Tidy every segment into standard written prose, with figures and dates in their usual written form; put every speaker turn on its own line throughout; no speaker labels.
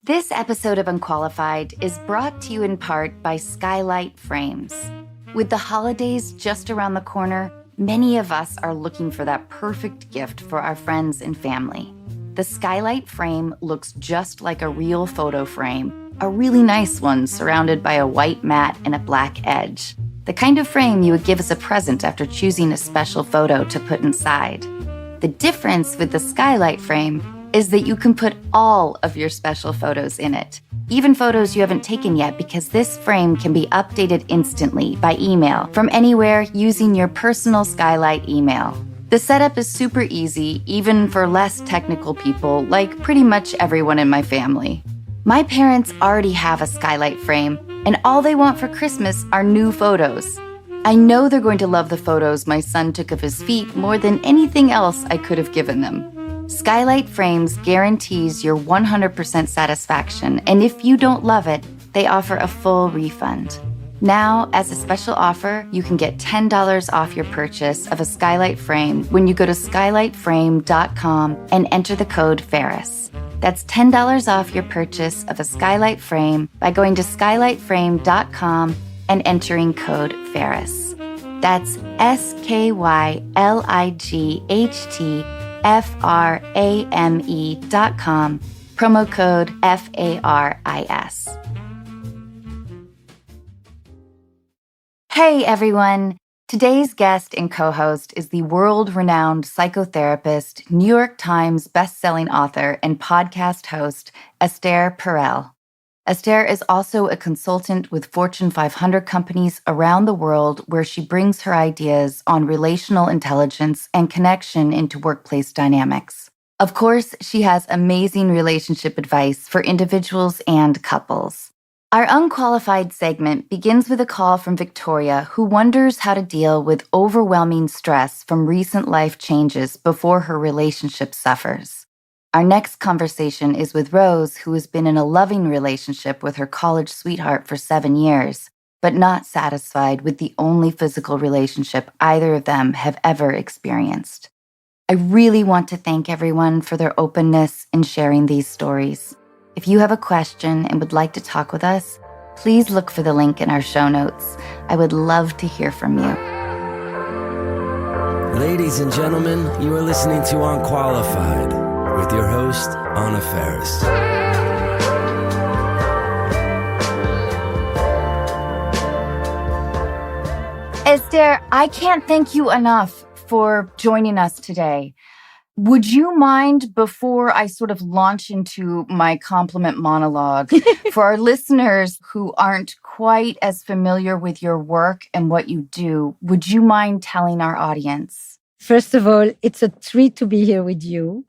This episode of Unqualified is brought to you in part by Skylight Frames. With the holidays just around the corner, many of us are looking for that perfect gift for our friends and family. The Skylight frame looks just like a real photo frame, a really nice one surrounded by a white mat and a black edge. The kind of frame you would give as a present after choosing a special photo to put inside. The difference with the Skylight frame is that you can put all of your special photos in it, even photos you haven't taken yet, because this frame can be updated instantly by email from anywhere using your personal Skylight email. The setup is super easy, even for less technical people, like pretty much everyone in my family. My parents already have a Skylight frame, and all they want for Christmas are new photos. I know they're going to love the photos my son took of his feet more than anything else I could have given them. Skylight Frames guarantees your 100% satisfaction, and if you don't love it, they offer a full refund. Now, as a special offer, you can get $10 off your purchase of a Skylight frame when you go to skylightframe.com and enter the code Faris. That's $10 off your purchase of a Skylight frame by going to skylightframe.com and entering code Faris. That's SKYLIGHTFRAME.com, promo code FARIS. Hey everyone! Today's guest and co-host is the world-renowned psychotherapist, New York Times best-selling author, and podcast host, Esther Perel. Esther is also a consultant with Fortune 500 companies around the world, where she brings her ideas on relational intelligence and connection into workplace dynamics. Of course, she has amazing relationship advice for individuals and couples. Our Unqualified segment begins with a call from Victoria, who wonders how to deal with overwhelming stress from recent life changes before her relationship suffers. Our next conversation is with Rose, who has been in a loving relationship with her college sweetheart for 7 years, but not satisfied with the only physical relationship either of them have ever experienced. I really want to thank everyone for their openness in sharing these stories. If you have a question and would like to talk with us, please look for the link in our show notes. I would love to hear from you.
Ladies and gentlemen, you are listening to Unqualified with your host, Anna Faris.
Esther, I can't thank you enough for joining us today. Would you mind, before I sort of launch into my compliment monologue, for our listeners who aren't quite as familiar with your work and what you do, would you mind telling our audience?
First of all, it's a treat to be here with you.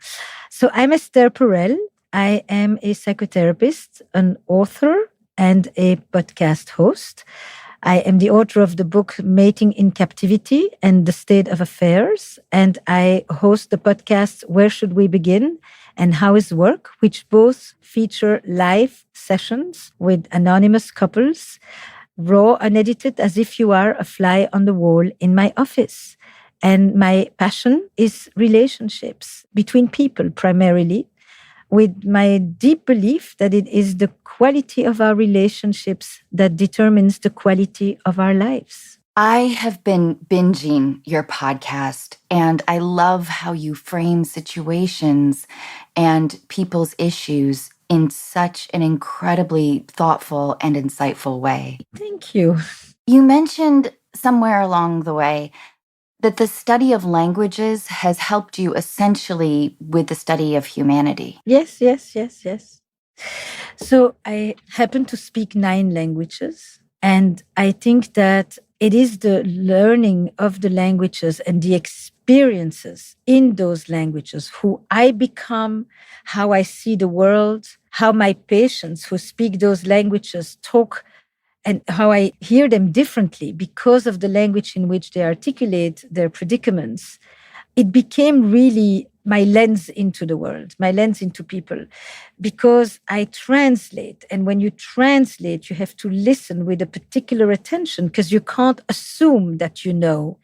So I'm Esther Perel. I am a psychotherapist, an author, and a podcast host. I am the author of the book Mating in Captivity and the State of Affairs, and I host the podcast Where Should We Begin and How Is Work, which both feature live sessions with anonymous couples, raw, unedited, as if you are a fly on the wall in my office. And my passion is relationships between people primarily, with my deep belief that it is the quality of our relationships that determines the quality of our lives.
I have been binging your podcast, and I love how you frame situations and people's issues in such an incredibly thoughtful and insightful way.
Thank you.
You mentioned somewhere along the way that the study of languages has helped you essentially with the study of humanity.
Yes. So I happen to speak 9 languages, and I think that it is the learning of the languages and the experiences in those languages who I become, how I see the world, how my patients who speak those languages talk, and how I hear them differently because of the language in which they articulate their predicaments. It became really my lens into the world, my lens into people, because I translate. And when you translate, you have to listen with a particular attention because you can't assume that you know.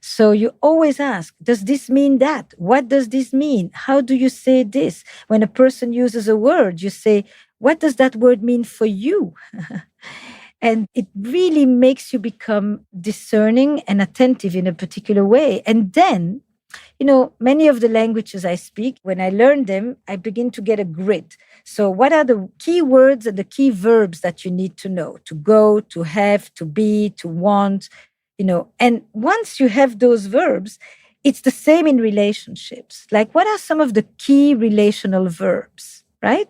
So you always ask, does this mean that? What does this mean? How do you say this? When a person uses a word, you say, what does that word mean for you? And it really makes you become discerning and attentive in a particular way. And then, many of the languages I speak, when I learn them, I begin to get a grid. So what are the key words and the key verbs that you need to know? To go, to have, to be, to want, and once you have those verbs, it's the same in relationships. Like, what are some of the key relational verbs, right?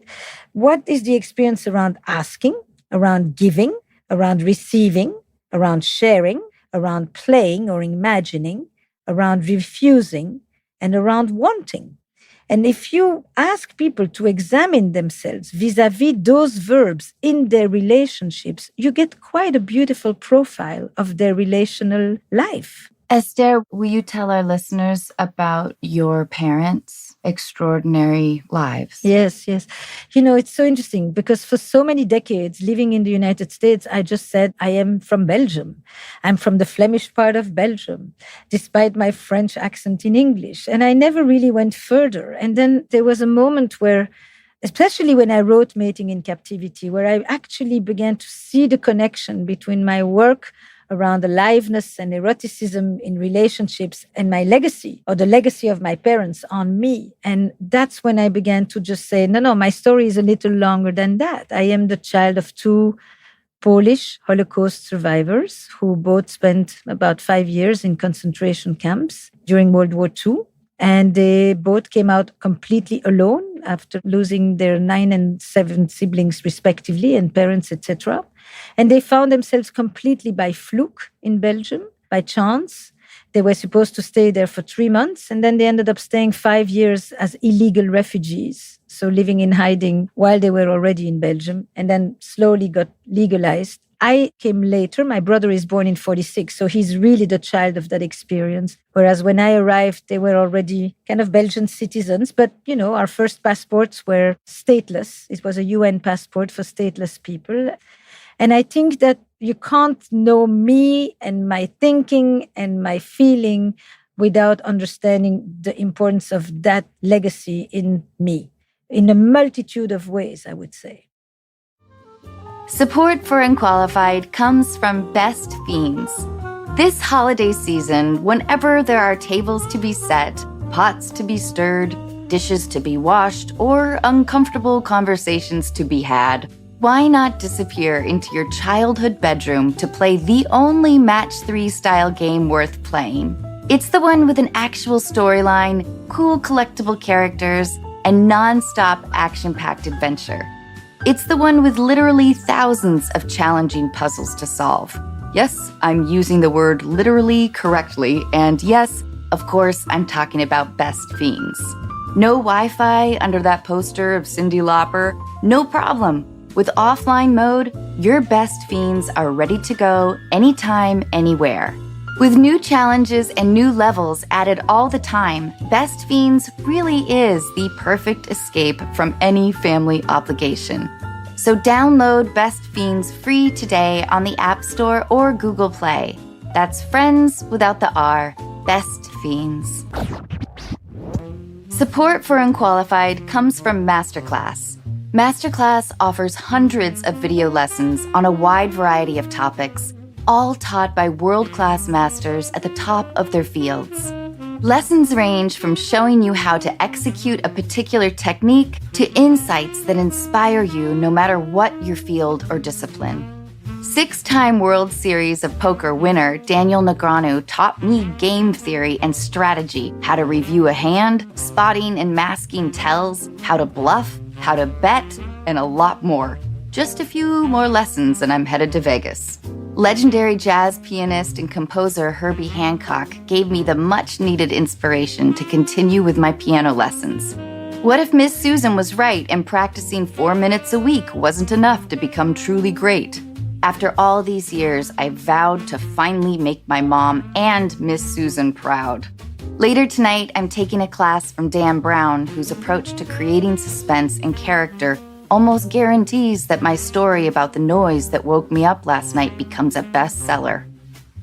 What is the experience around asking, around giving, around receiving, around sharing, around playing or imagining, around refusing, and around wanting? And if you ask people to examine themselves vis-a-vis those verbs in their relationships, you get quite a beautiful profile of their relational life.
Esther, will you tell our listeners about your parents' extraordinary lives?
Yes. It's so interesting because for so many decades living in the United States, I just said, I am from Belgium. I'm from the Flemish part of Belgium, despite my French accent in English. And I never really went further. And then there was a moment where, especially when I wrote Mating in Captivity, where I actually began to see the connection between my work around aliveness and eroticism in relationships and my legacy, or the legacy of my parents on me. And that's when I began to just say, no, my story is a little longer than that. I am the child of two Polish Holocaust survivors who both spent about 5 years in concentration camps during World War II. And they both came out completely alone after losing their 9 and 7 siblings, respectively, and parents, etc. And they found themselves completely by fluke in Belgium, by chance. They were supposed to stay there for 3 months, and then they ended up staying 5 years as illegal refugees, so living in hiding while they were already in Belgium, and then slowly got legalized. I came later. My brother is born in 1946, so he's really the child of that experience. Whereas when I arrived, they were already kind of Belgian citizens. But, our first passports were stateless. It was a UN passport for stateless people. And I think that you can't know me and my thinking and my feeling without understanding the importance of that legacy in me, in a multitude of ways, I would say.
Support for Unqualified comes from Best Fiends. This holiday season, whenever there are tables to be set, pots to be stirred, dishes to be washed, or uncomfortable conversations to be had, why not disappear into your childhood bedroom to play the only Match 3 style game worth playing? It's the one with an actual storyline, cool collectible characters, and non-stop action-packed adventure. It's the one with literally thousands of challenging puzzles to solve. Yes, I'm using the word literally correctly, and yes, of course, I'm talking about Best Fiends. No Wi-Fi under that poster of Cyndi Lauper? No problem. With offline mode, your Best Fiends are ready to go anytime, anywhere. With new challenges and new levels added all the time, Best Fiends really is the perfect escape from any family obligation. So download Best Fiends free today on the App Store or Google Play. That's friends without the R, Best Fiends. Support for Unqualified comes from Masterclass. Masterclass offers hundreds of video lessons on a wide variety of topics, all taught by world-class masters at the top of their fields. Lessons range from showing you how to execute a particular technique to insights that inspire you no matter what your field or discipline. 6-time World Series of Poker winner Daniel Negreanu taught me game theory and strategy, how to review a hand, spotting and masking tells, how to bluff, how to bet, and a lot more. Just a few more lessons and I'm headed to Vegas. Legendary jazz pianist and composer Herbie Hancock gave me the much-needed inspiration to continue with my piano lessons. What if Miss Susan was right and practicing 4 minutes a week wasn't enough to become truly great? After all these years, I vowed to finally make my mom and Miss Susan proud. Later tonight, I'm taking a class from Dan Brown, whose approach to creating suspense and character almost guarantees that my story about the noise that woke me up last night becomes a bestseller.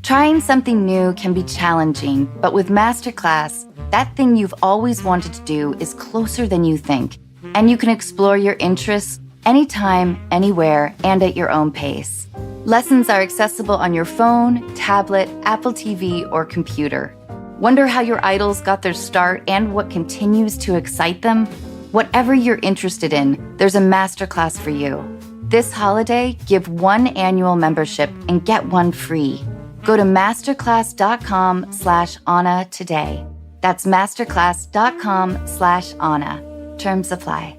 Trying something new can be challenging, but with Masterclass, that thing you've always wanted to do is closer than you think, and you can explore your interests anytime, anywhere, and at your own pace. Lessons are accessible on your phone, tablet, Apple TV, or computer. Wonder how your idols got their start and what continues to excite them? Whatever you're interested in, there's a masterclass for you. This holiday, give one annual membership and get one free. Go to masterclass.com/Anna today. That's masterclass.com/Anna. Terms apply.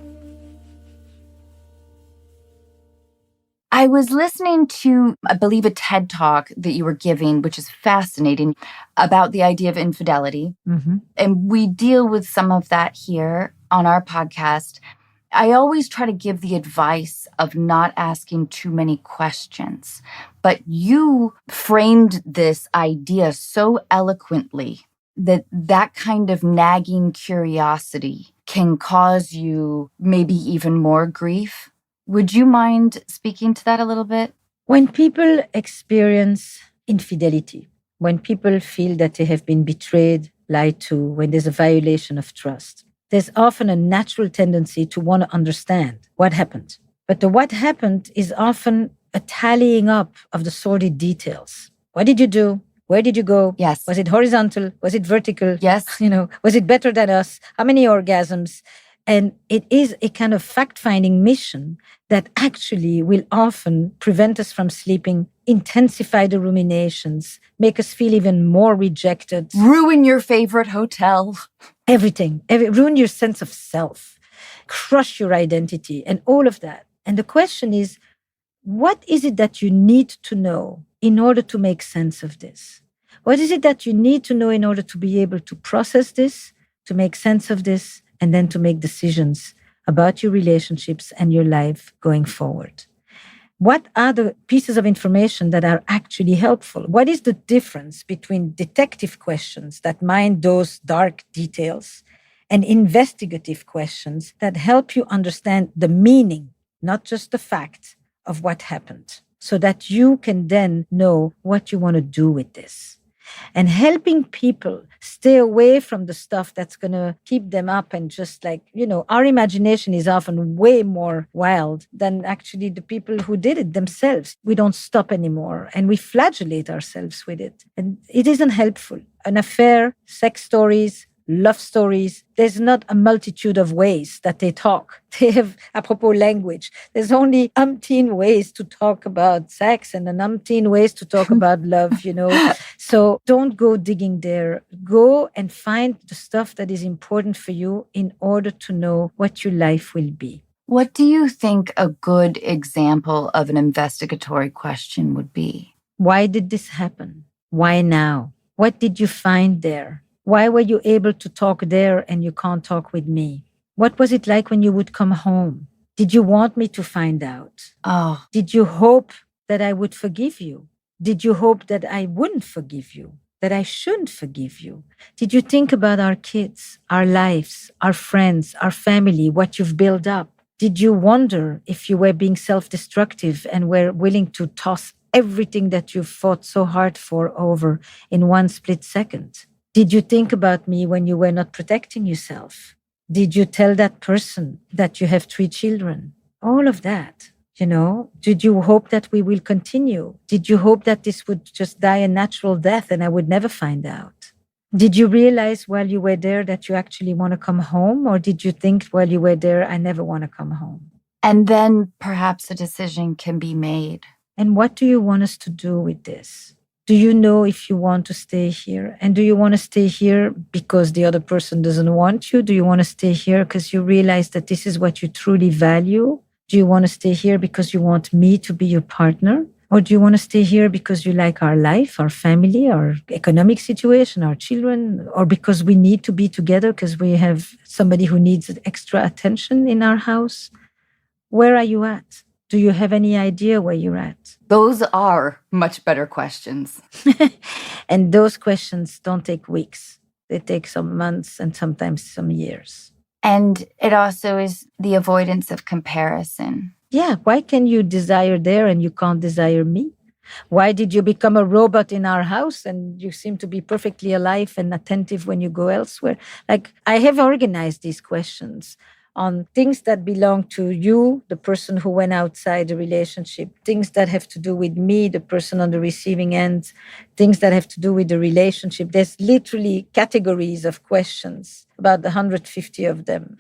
I was listening to, I believe, a TED Talk that you were giving, which is fascinating, about the idea of infidelity.
Mm-hmm.
And we deal with some of that here on our podcast. I always try to give the advice of not asking too many questions. But you framed this idea so eloquently that kind of nagging curiosity can cause you maybe even more grief. Would you mind speaking to that a little bit?
When people experience infidelity, when people feel that they have been betrayed, lied to, when there's a violation of trust, there's often a natural tendency to want to understand what happened. But the what happened is often a tallying up of the sordid details. What did you do? Where did you go?
Yes.
Was it horizontal? Was it vertical?
Yes.
Was it better than us? How many orgasms? And it is a kind of fact-finding mission that actually will often prevent us from sleeping, intensify the ruminations, make us feel even more rejected.
Ruin your favorite hotel.
Everything. Ruin your sense of self. Crush your identity and all of that. And the question is, what is it that you need to know in order to make sense of this? What is it that you need to know in order to be able to process this, to make sense of this, and then to make decisions about your relationships and your life going forward? What are the pieces of information that are actually helpful? What is the difference between detective questions that mine those dark details and investigative questions that help you understand the meaning, not just the fact of what happened, so that you can then know what you want to do with this? And helping people stay away from the stuff that's going to keep them up and just our imagination is often way more wild than actually the people who did it themselves. We don't stop anymore and we flagellate ourselves with it. And it isn't helpful. An affair, sex stories, love stories, there's not a multitude of ways that they talk. They have, apropos language, there's only umpteen ways to talk about sex and an umpteen ways to talk about love, So don't go digging there. Go and find the stuff that is important for you in order to know what your life will be.
What do you think a good example of an investigatory question would be?
Why did this happen? Why now? What did you find there? Why were you able to talk there and you can't talk with me? What was it like when you would come home? Did you want me to find out?
Oh,
Did you hope that I would forgive you? Did you hope that I wouldn't forgive you? That I shouldn't forgive you? Did you think about our kids, our lives, our friends, our family, what you've built up? Did you wonder if you were being self-destructive and were willing to toss everything that you've fought so hard for over in one split second? Did you think about me when you were not protecting yourself? Did you tell that person that you have 3 children? All of that, Did you hope that we will continue? Did you hope that this would just die a natural death and I would never find out? Did you realize while you were there that you actually want to come home? Or did you think while you were there, I never want to come home?
And then perhaps a decision can be made.
And what do you want us to do with this? Do you know if you want to stay here? And do you want to stay here because the other person doesn't want you? Do you want to stay here because you realize that this is what you truly value? Do you want to stay here because you want me to be your partner? Or do you want to stay here because you like our life, our family, our economic situation, our children, or because we need to be together because we have somebody who needs extra attention in our house? Where are you at? Do you have any idea where you're at?
Those are much better questions.
And those questions don't take weeks. They take some months and sometimes some years.
And it also is the avoidance of comparison.
Yeah, why can you desire there and you can't desire me? Why did you become a robot in our house and you seem to be perfectly alive and attentive when you go elsewhere? I have organized these questions on things that belong to you, the person who went outside the relationship, things that have to do with me, the person on the receiving end, things that have to do with the relationship. There's literally categories of questions, about 150 of them.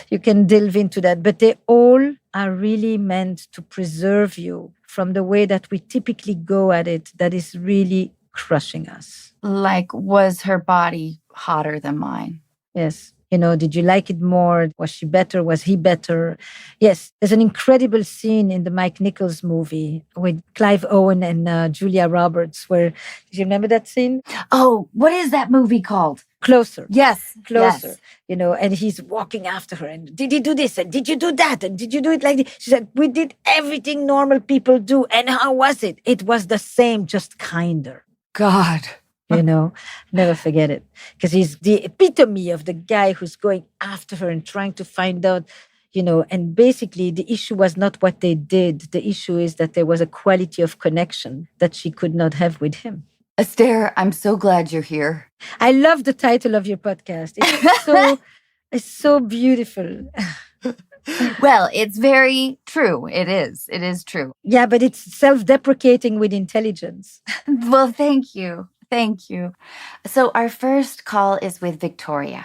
You can delve into that, but they all are really meant to preserve you from the way that we typically go at it that is really crushing us.
Like, was her body hotter than mine?
Yes. Did you like it more? Was she better? Was he better? Yes. There's an incredible scene in the Mike Nichols movie with Clive Owen and Julia Roberts where, do you remember that scene?
Oh, what is that movie called?
Closer.
Yes.
Closer.
Yes.
And he's walking after her. And did he do this? And did you do that? And did you do it like this? She said, we did everything normal people do. And how was it? It was the same, just kinder.
God.
Never forget it. Because he's the epitome of the guy who's going after her and trying to find out, and basically the issue was not what they did. The issue is that there was a quality of connection that she could not have with him.
Esther, I'm so glad you're here.
I love the title of your podcast. It's so beautiful.
Well, it's very true. It is. It is true.
Yeah, but it's self-deprecating with intelligence.
Well, thank you. Thank you. So our first call is with Victoria.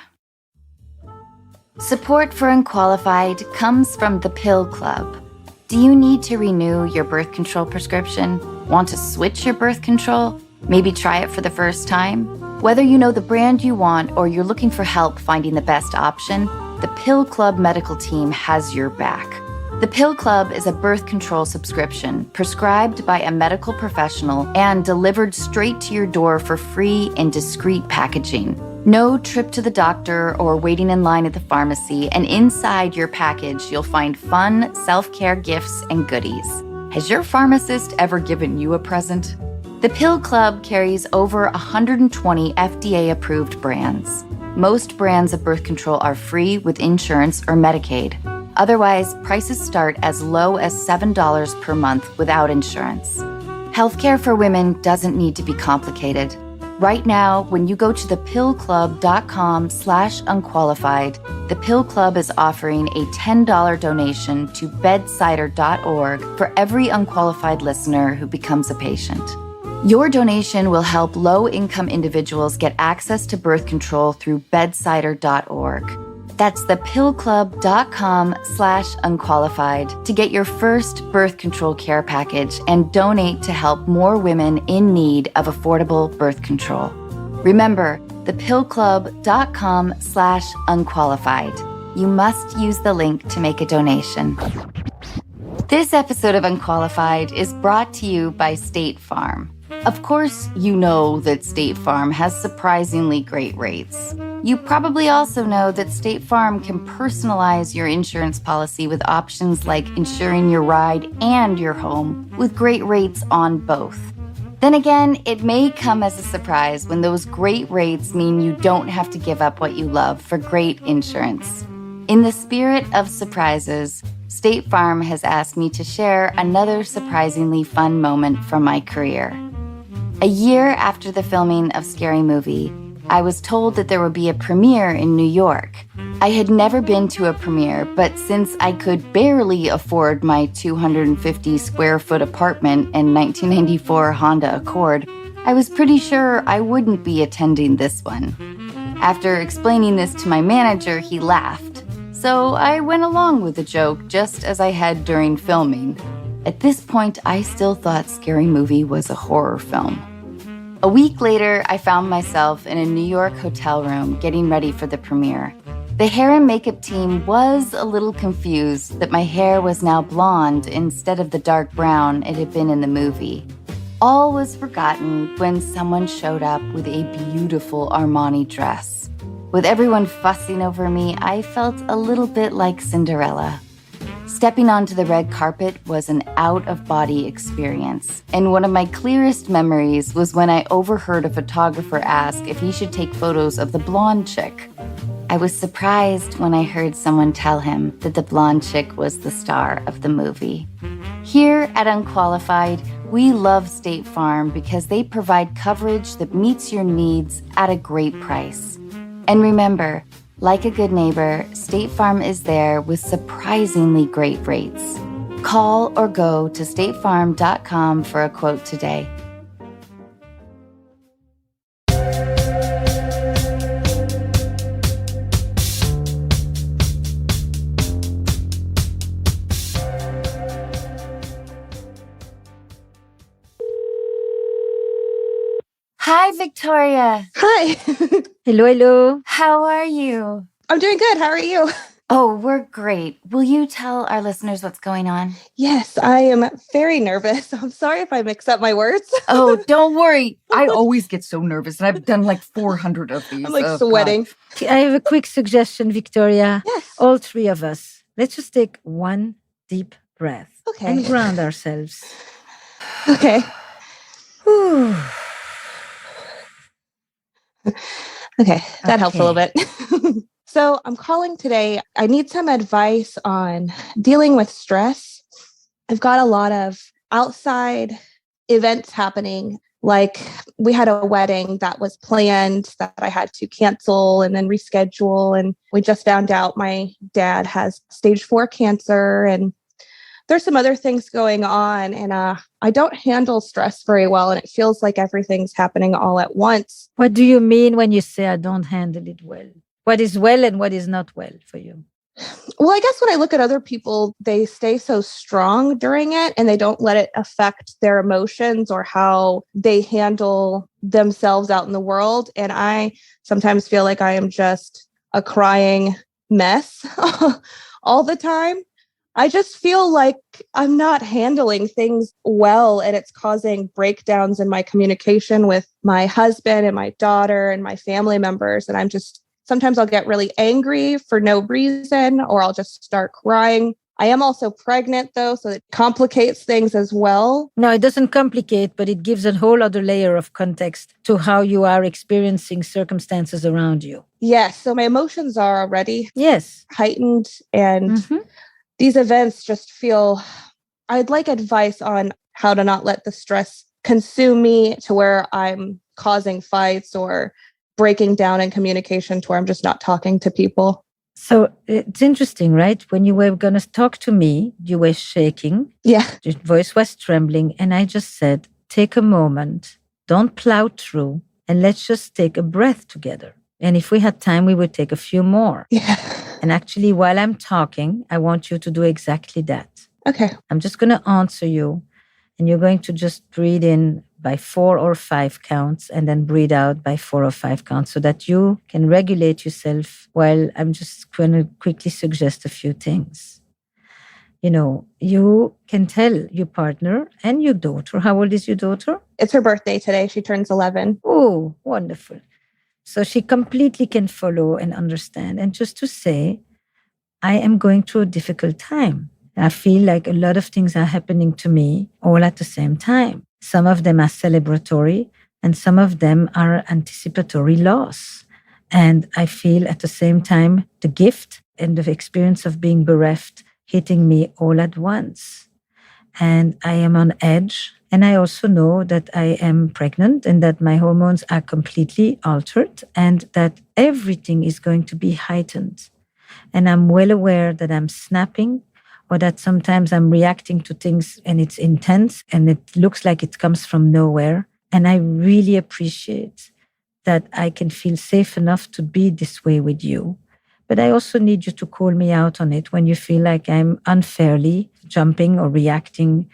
Support for Unqualified comes from the Pill Club. Do you need to renew your birth control prescription? Want to switch your birth control? Maybe try it for the first time? Whether you know the brand you want or you're looking for help finding the best option, the Pill Club medical team has your back. The Pill Club is a birth control subscription prescribed by a medical professional and delivered straight to your door for free in discreet packaging. No trip to the doctor or waiting in line at the pharmacy, and inside your package, you'll find fun self-care gifts and goodies. Has your pharmacist ever given you a present? The Pill Club carries over 120 FDA-approved brands. Most brands of birth control are free with insurance or Medicaid. Otherwise, prices start as low as $7 per month without insurance. Healthcare for women doesn't need to be complicated. Right now, when you go to thepillclub.com/unqualified, the Pill Club is offering a $10 donation to bedsider.org for every unqualified listener who becomes a patient. Your donation will help low-income individuals get access to birth control through bedsider.org. That's thepillclub.com/unqualified to get your first birth control care package and donate to help more women in need of affordable birth control. Remember, thepillclub.com/unqualified. You must use the link to make a donation. This episode of Unqualified is brought to you by State Farm. Of course, you know that State Farm has surprisingly great rates. You probably also know that State Farm can personalize your insurance policy with options like insuring your ride and your home with great rates on both. Then again, it may come as a surprise when those great rates mean you don't have to give up what you love for great insurance. In the spirit of surprises, State Farm has asked me to share another surprisingly fun moment from my career. A year after the filming of Scary Movie, I was told that there would be a premiere in New York. I had never been to a premiere, but since I could barely afford my 250 square foot apartment and 1994 Honda Accord, I was pretty sure I wouldn't be attending this one. After explaining this to my manager, he laughed. So I went along with the joke just as I had during filming. At this point, I still thought Scary Movie was a horror film. A week later, I found myself in a New York hotel room getting ready for the premiere. The hair and makeup team was a little confused that my hair was now blonde instead of the dark brown it had been in the movie. All was forgotten when someone showed up with a beautiful Armani dress. With everyone fussing over me, I felt a little bit like Cinderella. Stepping onto the red carpet was an out-of-body experience, and one of my clearest memories was when I overheard a photographer ask if he should take photos of the blonde chick. I was surprised when I heard someone tell him that the blonde chick was the star of the movie. Here at Unqualified, we love State Farm because they provide coverage that meets your needs at a great price. And remember, Like a good neighbor, State Farm is there with surprisingly great rates. Call or go to statefarm.com for a quote today. Hi, Victoria.
Hi.
Hello, hello.
How are you?
I'm doing good. How are you?
Oh, we're great. Will you tell our listeners what's going on?
Yes, I am very nervous. I'm sorry if I mix up my words.
Oh, don't worry. I always get so nervous, and I've done like 400 of these.
I'm like
Oh,
sweating.
God.
I have a quick suggestion, Victoria.
Yes.
All three of us, let's just take one deep breath
Okay.
and ground ourselves.
Okay.
Whew.
Okay. That helps a little
Okay.
bit. So I'm calling today. I need some advice on dealing with stress. I've got a lot of outside events happening. Like we had a wedding that was planned that I had to cancel and then reschedule. And we just found out my dad has stage 4 cancer. And there's some other things going on. And I don't handle stress very well. And it feels like everything's happening all at once.
What do you mean when you say I don't handle it well? What is well and what is not well for you?
Well, I guess when I look at other people, they stay so strong during it and they don't let it affect their emotions or how they handle themselves out in the world. And I sometimes feel like I am just a crying mess all the time. I just feel like I'm not handling things well, and it's causing breakdowns in my communication with my husband and my daughter and my family members. And sometimes I'll get really angry for no reason, or I'll just start crying. I am also pregnant though, so it complicates things as well.
No, it doesn't complicate, but it gives a whole other layer of context to how you are experiencing circumstances around you.
Yes. So my emotions are already
Yes.
heightened, and these events just feel, I'd like advice on how to not let the stress consume me to where I'm causing fights or breaking down in communication to where I'm just not talking to people.
So it's interesting, right? When you were going to talk to me, you were shaking.
Yeah.
Your voice was trembling. And I just said, take a moment, don't plow through, and let's just take a breath together. And if we had time, we would take a few more.
Yeah.
And actually, while I'm talking, I want you to do exactly that.
Okay.
I'm just going to answer you, and you're going to just breathe in by 4 or 5 counts and then breathe out by 4 or 5 counts so that you can regulate yourself while I'm just going to quickly suggest a few things. You know, you can tell your partner and your daughter. How old is your daughter?
It's her birthday today. She turns 11.
Oh, wonderful. So she completely can follow and understand. And just to say, I am going through a difficult time. I feel like a lot of things are happening to me all at the same time. Some of them are celebratory and some of them are anticipatory loss. And I feel at the same time the gift and the experience of being bereft hitting me all at once. And I am on edge. And I also know that I am pregnant and that my hormones are completely altered and that everything is going to be heightened. And I'm well aware that I'm snapping or that sometimes I'm reacting to things and it's intense and it looks like it comes from nowhere. And I really appreciate that I can feel safe enough to be this way with you. But I also need you to call me out on it when you feel like I'm unfairly jumping or reacting.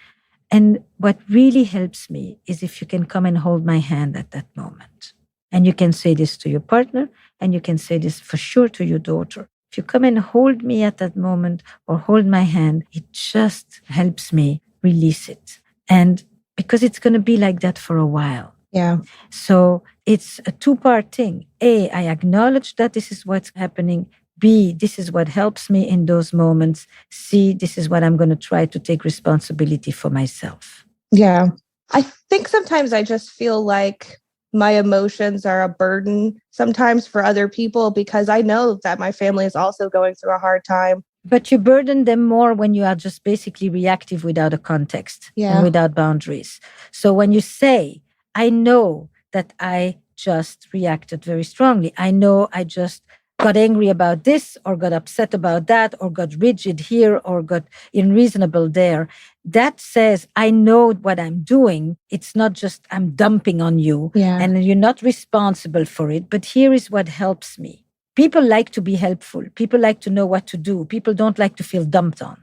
And what really helps me is if you can come and hold my hand at that moment. And you can say this to your partner, and you can say this for sure to your daughter. If you come and hold me at that moment or hold my hand, it just helps me release it. And because it's going to be like that for a while.
Yeah.
So it's a 2-part thing. A, I acknowledge that this is what's happening. B, this is what helps me in those moments. C, this is what I'm going to try to take responsibility for myself.
Yeah. I think sometimes I just feel like my emotions are a burden sometimes for other people because I know that my family is also going through a hard time.
But you burden them more when you are just basically reactive without a context and without boundaries. So when you say, I know that I just reacted very strongly. I know I just got angry about this or got upset about that or got rigid here or got unreasonable there. That says, I know what I'm doing. It's not just I'm dumping on you and you're not responsible for it. But here is what helps me. People like to be helpful. People like to know what to do. People don't like to feel dumped on.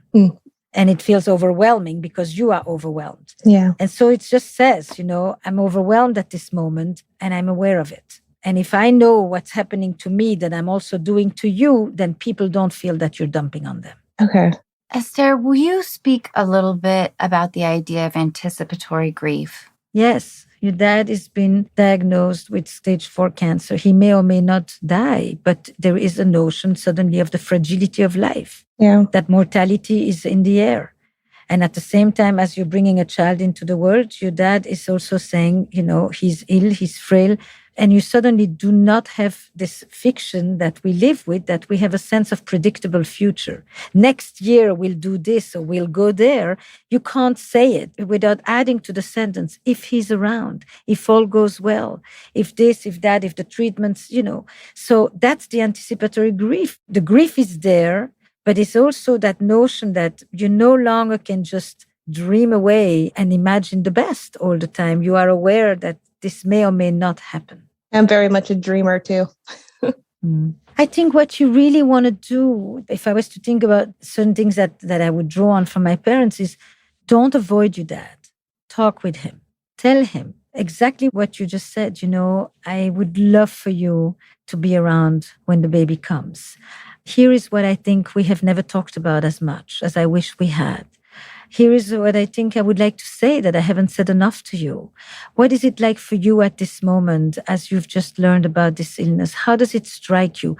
And it feels overwhelming because you are overwhelmed.
Yeah.
And so it just says, I'm overwhelmed at this moment and I'm aware of it. And if I know what's happening to me that I'm also doing to you, then people don't feel that you're dumping on them.
Okay.
Esther, will you speak a little bit about the idea of anticipatory grief?
Yes. Your dad has been diagnosed with stage 4 cancer. He may or may not die, but there is a notion suddenly of the fragility of life.
Yeah.
That mortality is in the air. And at the same time, as you're bringing a child into the world, your dad is also saying, he's ill, he's frail. And you suddenly do not have this fiction that we live with, that we have a sense of predictable future. Next year, we'll do this or we'll go there. You can't say it without adding to the sentence, if he's around, if all goes well, if this, if that, if the treatments, So that's the anticipatory grief. The grief is there, but it's also that notion that you no longer can just dream away and imagine the best all the time. You are aware that this may or may not happen.
I'm very much a dreamer too.
I think what you really want to do, if I was to think about certain things that I would draw on from my parents, is don't avoid your dad. Talk with him. Tell him exactly what you just said. I would love for you to be around when the baby comes. Here is what I think we have never talked about as much as I wish we had. Here is what I think I would like to say that I haven't said enough to you. What is it like for you at this moment as you've just learned about this illness? How does it strike you?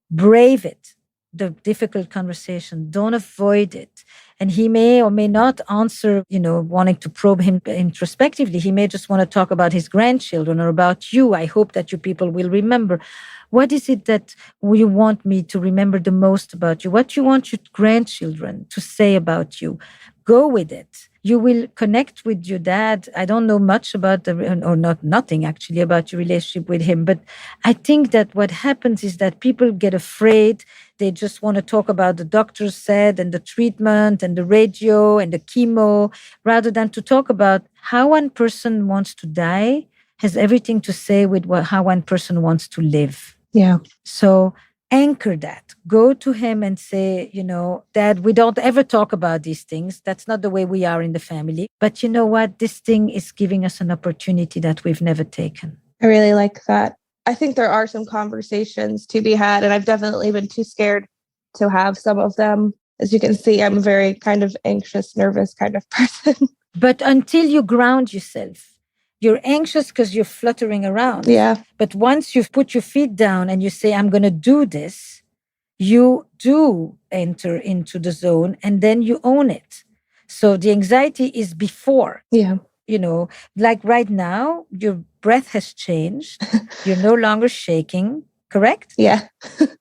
Brave it, the difficult conversation. Don't avoid it. And he may or may not answer, wanting to probe him introspectively. He may just want to talk about his grandchildren or about you. I hope that you people will remember. What is it that you want me to remember the most about you? What you want your grandchildren to say about you? Go with it. You will connect with your dad. I don't know much about nothing actually about your relationship with him. But I think that what happens is that people get afraid. They just want to talk about the doctor said and the treatment and the radio and the chemo, rather than to talk about how one person wants to die has everything to say with how one person wants to live.
Yeah.
So anchor that. Go to him and say, Dad, we don't ever talk about these things. That's not the way we are in the family. But you know what? This thing is giving us an opportunity that we've never taken.
I really like that. I think there are some conversations to be had, and I've definitely been too scared to have some of them. As you can see, I'm a very kind of anxious, nervous kind of person.
But until you ground yourself, you're anxious because you're fluttering around.
Yeah.
But once you've put your feet down and you say, I'm going to do this, you do enter into the zone and then you own it. So the anxiety is before.
Yeah.
Like right now, your breath has changed. You're no longer shaking, correct?
Yeah.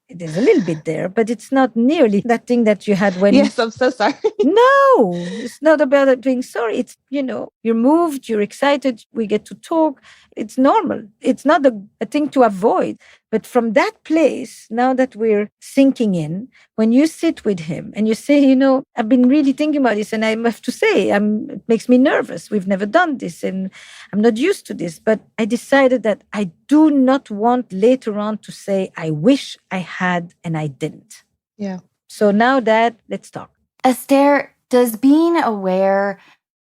It is a little bit there, but it's not nearly that thing that you had when...
Yes, I'm so sorry.
No, it's not about it being sorry. It's, you're moved, you're excited, we get to talk. It's normal. It's not a thing to avoid. But from that place, now that we're sinking in, when you sit with him and you say, I've been really thinking about this and I have to say, it makes me nervous. We've never done this and I'm not used to this. But I decided that I do not want later on to say, I wish I had and I didn't.
Yeah.
So now, Dad, let's talk.
Esther, does being aware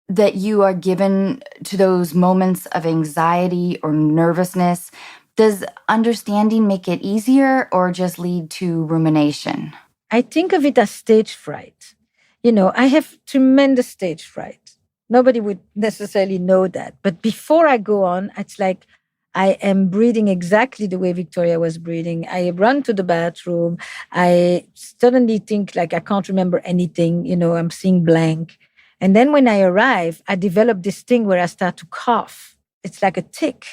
that you are given to those moments of anxiety or nervousness, does understanding make it easier or just lead to rumination?
I think of it as stage fright. I have tremendous stage fright. Nobody would necessarily know that. But before I go on, it's like I am breathing exactly the way Victoria was breathing. I run to the bathroom. I suddenly think like I can't remember anything. I'm seeing blank. And then when I arrive, I develop this thing where I start to cough. It's like a tic,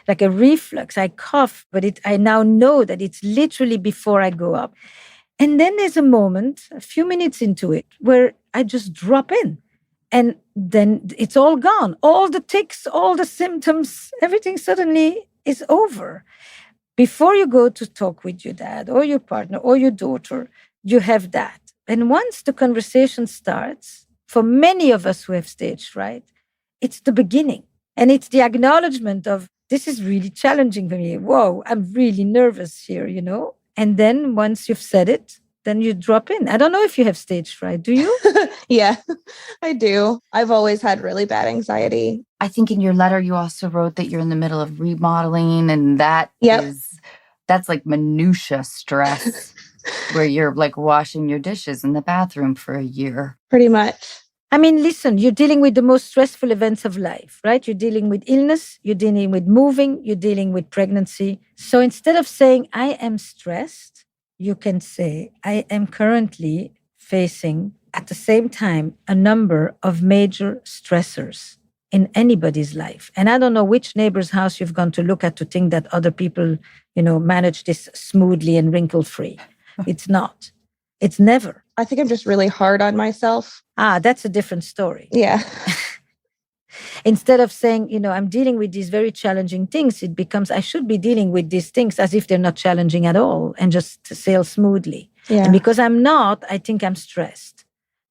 like a reflux. I cough, but I now know that it's literally before I go up. And then there's a moment, a few minutes into it, where I just drop in. And then it's all gone. All the tics, all the symptoms, everything suddenly is over. before you go to talk with your dad or your partner or your daughter, you have that. And once the conversation starts, for many of us who have stage fright, it's the beginning. And it's the acknowledgement of, this is really challenging for me. Whoa, I'm really nervous here, And then once you've said it, then you drop in. I don't know if you have stage fright. Do you?
Yeah, I do. I've always had really bad anxiety.
I think in your letter, you also wrote that you're in the middle of remodeling, and that's like minutia stress where you're like washing your dishes in the bathroom for a year.
Pretty much.
I mean, listen, you're dealing with the most stressful events of life, right? You're dealing with illness, you're dealing with moving, you're dealing with pregnancy. So instead of saying, I am stressed, you can say, I am currently facing at the same time a number of major stressors in anybody's life. And I don't know which neighbor's house you've gone to look at to think that other people, manage this smoothly and wrinkle-free. It's not. It's never.
I think I'm just really hard on myself.
That's a different story.
Yeah.
Instead of saying, I'm dealing with these very challenging things, it becomes, I should be dealing with these things as if they're not challenging at all and just sail smoothly.
Yeah.
And because I'm not, I think I'm stressed.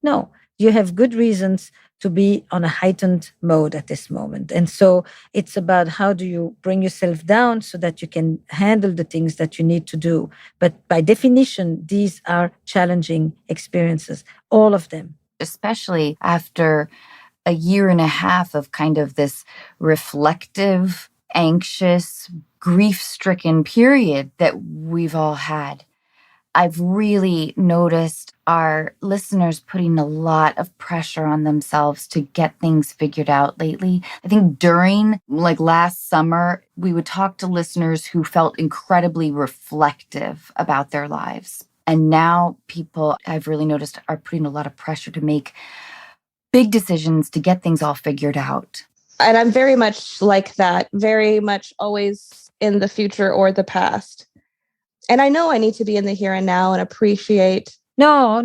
No, you have good reasons to be on a heightened mode at this moment. And so it's about how do you bring yourself down so that you can handle the things that you need to do. But by definition, these are challenging experiences, all of them.
Especially after a year and a half of kind of this reflective, anxious, grief-stricken period that we've all had. I've really noticed our listeners putting a lot of pressure on themselves to get things figured out lately. I think during last summer, we would talk to listeners who felt incredibly reflective about their lives. And now people, I've really noticed, are putting a lot of pressure to make big decisions to get things all figured out.
And I'm very much like that, very much always in the future or the past. And I know I need to be in the here and now and appreciate.
No.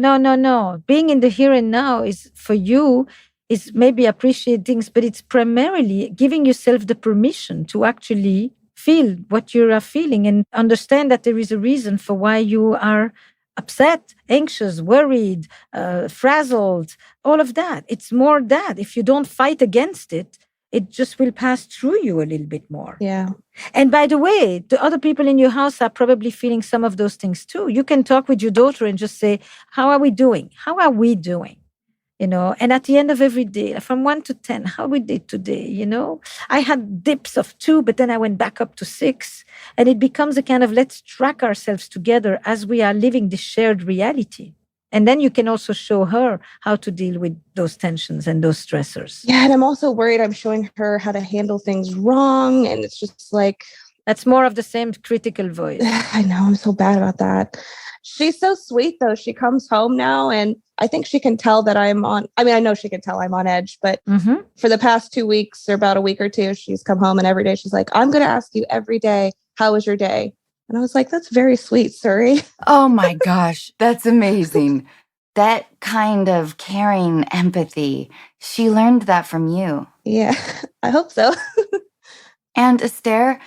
Being in the here and now is for you, is maybe appreciate things, but it's primarily giving yourself the permission to actually feel what you are feeling and understand that there is a reason for why you are upset, anxious, worried, frazzled, all of that. It's more that if you don't fight against it, it just will pass through you a little bit more.
Yeah.
And by the way, the other people in your house are probably feeling some of those things too. You can talk with your daughter and just say, how are we doing? How are we doing? And at the end of every day, from 1 to 10, how we did today, I had dips of 2, but then I went back up to 6. And it becomes a kind of, let's track ourselves together as we are living this shared reality. And then you can also show her how to deal with those tensions and those stressors.
Yeah. And I'm also worried I'm showing her how to handle things wrong. And it's just like...
That's more of the same critical voice.
I know. I'm so bad about that. She's so sweet, though. She comes home now, and I think she can tell that I know she can tell I'm on edge, but for the past 2 weeks or about a week or two, she's come home and every day she's like, I'm going to ask you every day, how was your day? And I was like, that's very sweet, Suri.
Oh my gosh, that's amazing. That kind of caring empathy, she learned that from you.
Yeah, I hope so.
And Esther,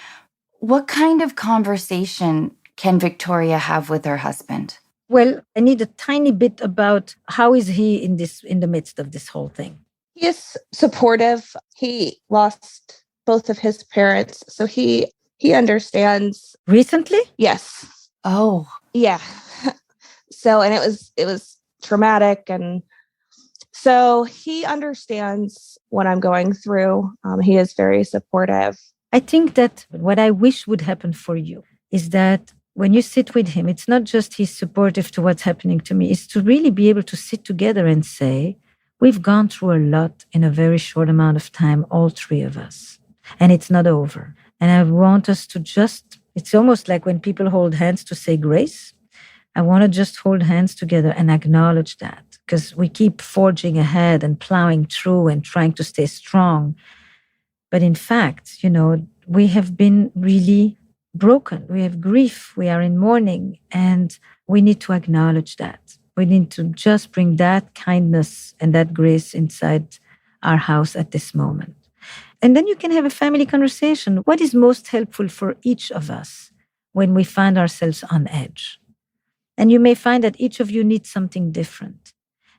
what kind of conversation can Victoria have with her husband?
Well, I need a tiny bit about how is he in the midst of this whole thing?
He is supportive. He lost both of his parents, so he understands.
Recently?
Yes.
Oh.
Yeah. So, and it was traumatic, and so he understands what I'm going through. He is very supportive.
I think that what I wish would happen for you is that when you sit with him, it's not just he's supportive to what's happening to me, it's to really be able to sit together and say, we've gone through a lot in a very short amount of time, all three of us, and it's not over. And I want us to it's almost like when people hold hands to say grace. I want to just hold hands together and acknowledge that, because we keep forging ahead and plowing through and trying to stay strong. But in fact, we have been really broken. We have grief. We are in mourning, and we need to acknowledge that. We need to just bring that kindness and that grace inside our house at this moment. And then you can have a family conversation. What is most helpful for each of us when we find ourselves on edge. And you may find that each of you needs something different.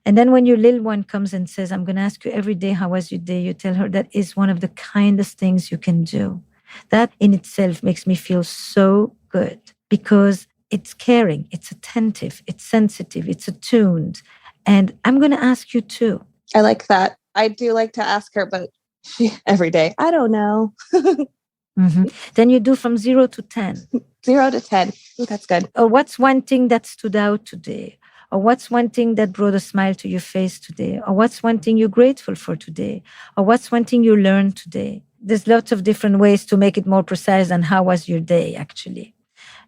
And then when your little one comes and says, I'm going to ask you every day, how was your day? You tell her that is one of the kindest things you can do. That in itself makes me feel so good because it's caring, it's attentive, it's sensitive, it's attuned. And I'm going to ask you too.
I like that. I do like to ask her, but every day, I don't know.
Then you do from 0 to 10.
0 to 10. Ooh, that's good.
Or what's one thing that stood out today? Or what's one thing that brought a smile to your face today? Or what's one thing you're grateful for today? Or what's one thing you learned today? There's lots of different ways to make it more precise than how was your day, actually.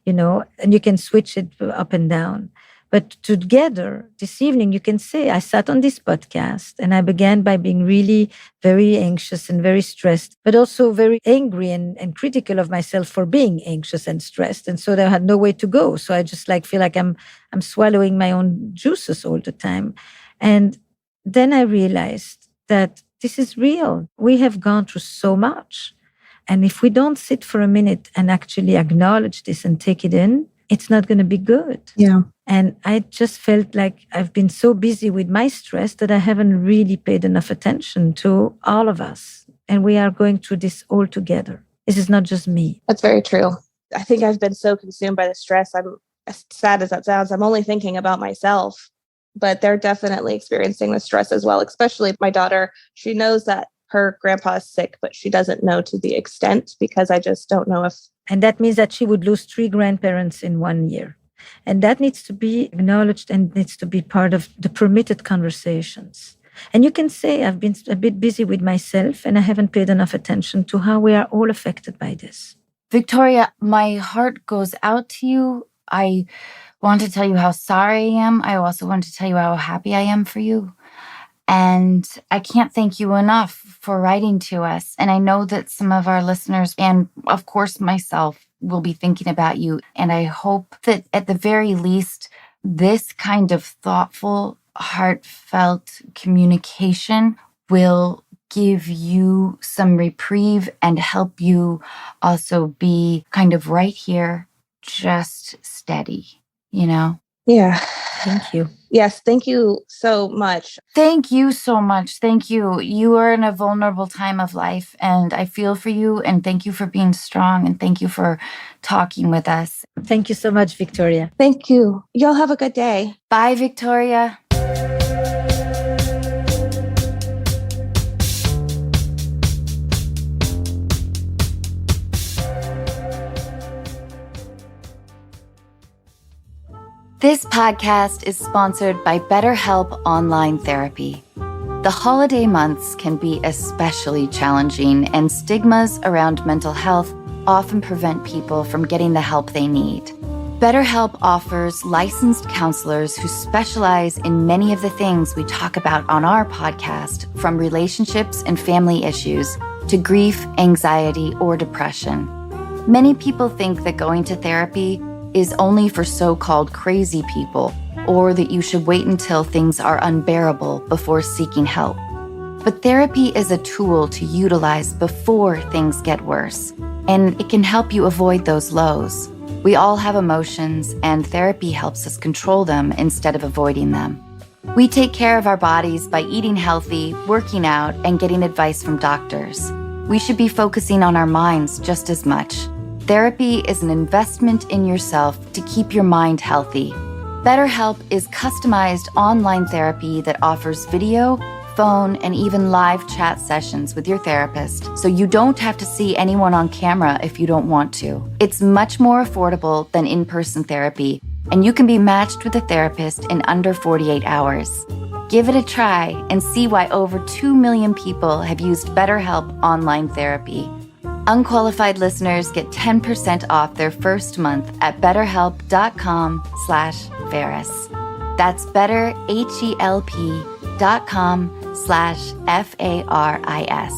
And you can switch it up and down. But together, this evening, you can say, I sat on this podcast and I began by being really very anxious and very stressed, but also very angry and critical of myself for being anxious and stressed. And so I had no way to go. So I just feel like I'm swallowing my own juices all the time. And then I realized that this is real. We have gone through so much. And if we don't sit for a minute and actually acknowledge this and take it in, it's not going to be good.
Yeah.
And I just felt like I've been so busy with my stress that I haven't really paid enough attention to all of us. And we are going through this all together. This is not just me.
That's very true. I think I've been so consumed by the stress. I'm, as sad as that sounds, I'm only thinking about myself. But they're definitely experiencing the stress as well, especially my daughter. She knows that her grandpa is sick, but she doesn't know to the extent because I just don't know if...
And that means that she would lose 3 grandparents in 1 year. And that needs to be acknowledged and needs to be part of the permitted conversations. And you can say, I've been a bit busy with myself and I haven't paid enough attention to how we are all affected by this.
Victoria, my heart goes out to you. I want to tell you how sorry I am. I also want to tell you how happy I am for you. And I can't thank you enough for writing to us. And I know that some of our listeners, and of course myself, will be thinking about you. And I hope that at the very least, this kind of thoughtful, heartfelt communication will give you some reprieve and help you also be kind of right here, just steady,
Yeah.
Thank you.
Yes. Thank you so much.
Thank you so much. Thank you. You are in a vulnerable time of life, and I feel for you. And thank you for being strong. And thank you for talking with us.
Thank you so much, Victoria.
Thank you. Y'all have a good day.
Bye, Victoria. This podcast is sponsored by BetterHelp Online Therapy. The holiday months can be especially challenging, and stigmas around mental health often prevent people from getting the help they need. BetterHelp offers licensed counselors who specialize in many of the things we talk about on our podcast, from relationships and family issues to grief, anxiety, or depression. Many people think that going to therapy is only for so-called crazy people, or that you should wait until things are unbearable before seeking help. But therapy is a tool to utilize before things get worse, and it can help you avoid those lows. We all have emotions, and therapy helps us control them instead of avoiding them. We take care of our bodies by eating healthy, working out, and getting advice from doctors. We should be focusing on our minds just as much. Therapy is an investment in yourself to keep your mind healthy. BetterHelp is customized online therapy that offers video, phone, and even live chat sessions with your therapist, so you don't have to see anyone on camera if you don't want to. It's much more affordable than in-person therapy, and you can be matched with a therapist in under 48 hours. Give it a try and see why over 2 million people have used BetterHelp online therapy. Unqualified listeners get 10% off their first month at betterhelp.com/Faris. That's betterhelp.com/FARIS.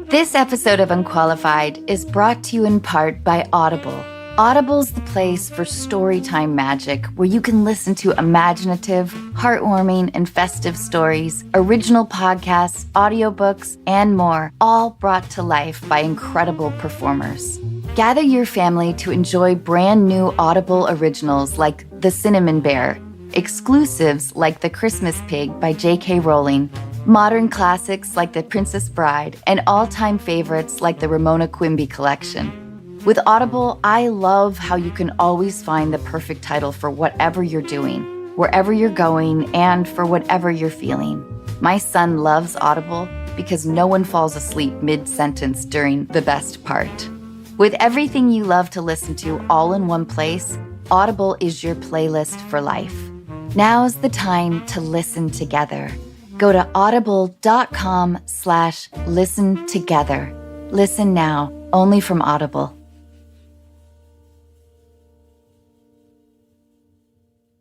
This episode of Unqualified is brought to you in part by Audible. Audible's the place for storytime magic, where you can listen to imaginative, heartwarming, and festive stories, original podcasts, audiobooks, and more, all brought to life by incredible performers. Gather your family to enjoy brand new Audible originals like The Cinnamon Bear, exclusives like The Christmas Pig by J.K. Rowling, modern classics like The Princess Bride, and all-time favorites like the Ramona Quimby collection. With Audible, I love how you can always find the perfect title for whatever you're doing, wherever you're going, and for whatever you're feeling. My son loves Audible because no one falls asleep mid-sentence during the best part. With everything you love to listen to all in one place, Audible is your playlist for life. Now's the time to listen together. Go to audible.com/listen together. Listen now, only from Audible.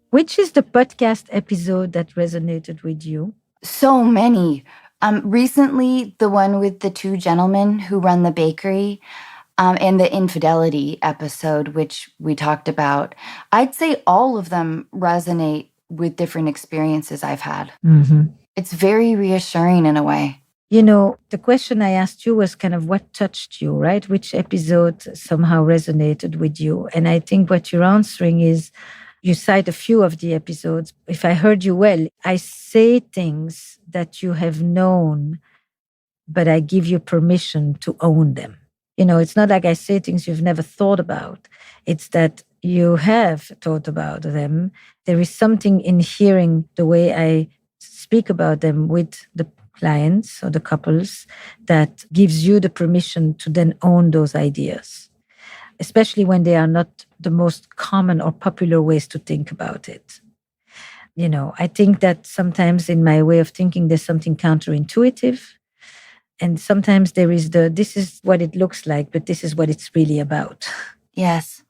Which is the podcast episode that resonated with you?
So many. Recently, the one with the two gentlemen who run the bakery, and the infidelity episode, which we talked about. I'd say all of them resonate with different experiences I've had.
Mm-hmm.
It's very reassuring in a way.
You know, the question I asked you was kind of what touched you, right? Which episode somehow resonated with you? And I think what you're answering is you cite a few of the episodes. If I heard you well, I say things that you have known, but I give you permission to own them. You know, it's not like I say things you've never thought about. It's that you have thought about them. There is something in hearing the way I speak about them with the clients or the couples that gives you the permission to then own those ideas, especially when they are not the most common or popular ways to think about it. You know, I think that sometimes in my way of thinking, there's something counterintuitive. And sometimes there is this is what it looks like, but this is what it's really about.
Yes.